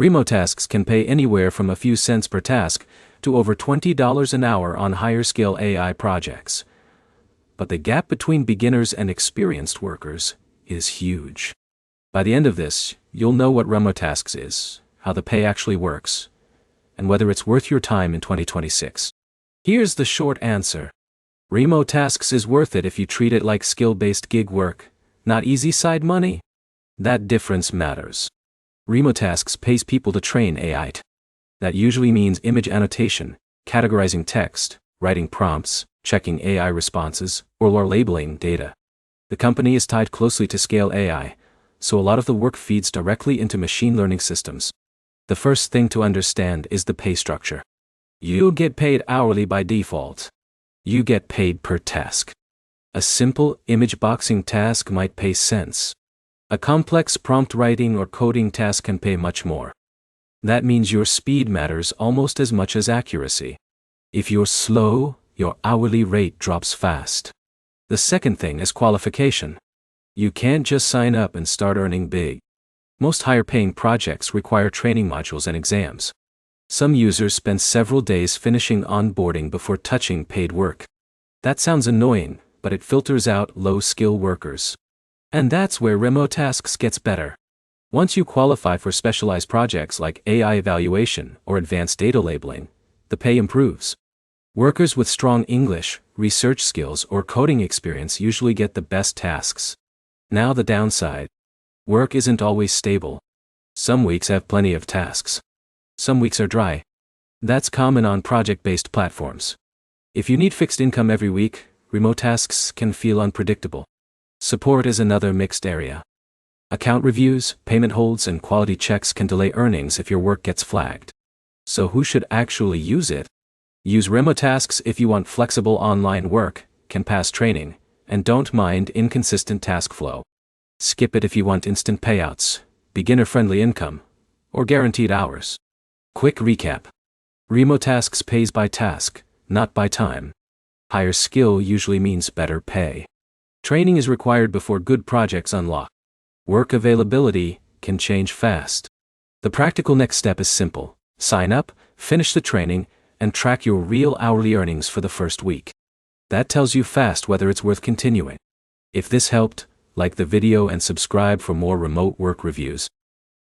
Remotasks can pay anywhere from a few cents per task to over $20 an hour on higher-scale AI projects. But the gap between beginners and experienced workers is huge. By the end of this, you'll know what Remotasks is, how the pay actually works, and whether it's worth your time in 2026. Here's the short answer. Remotasks is worth it if you treat it like skill-based gig work, not easy side money. That difference matters. Remotasks pays people to train AI. That usually means image annotation, categorizing text, writing prompts, checking AI responses, or labeling data. The company is tied closely to scale AI, so a lot of the work feeds directly into machine learning systems. The first thing to understand is the pay structure. You get paid hourly by default. You get paid per task. A simple image boxing task might pay cents. A complex prompt writing or coding task can pay much more. That means your speed matters almost as much as accuracy. If you're slow, your hourly rate drops fast. The second thing is qualification. You can't just sign up and start earning big. Most higher-paying projects require training modules and exams. Some users spend several days finishing onboarding before touching paid work. That sounds annoying, but it filters out low-skill workers. And that's where Remotasks gets better. Once you qualify for specialized projects like AI evaluation or advanced data labeling, the pay improves. Workers with strong English, research skills, or coding experience usually get the best tasks. Now the downside. Work isn't always stable. Some weeks have plenty of tasks. Some weeks are dry. That's common on project-based platforms. If you need fixed income every week, Remotasks can feel unpredictable. Support is another mixed area. Account reviews, payment holds, and quality checks can delay earnings if your work gets flagged. So who should actually use it? Use Remotasks if you want flexible online work, can pass training, and don't mind inconsistent task flow. Skip it if you want instant payouts, beginner-friendly income, or guaranteed hours. Quick recap. Remotasks pays by task, not by time. Higher skill usually means better pay. Training is required before good projects unlock. Work availability can change fast. The practical next step is simple. Sign up, finish the training, and track your real hourly earnings for the first week. That tells you fast whether it's worth continuing. If this helped, like the video and subscribe for more remote work reviews.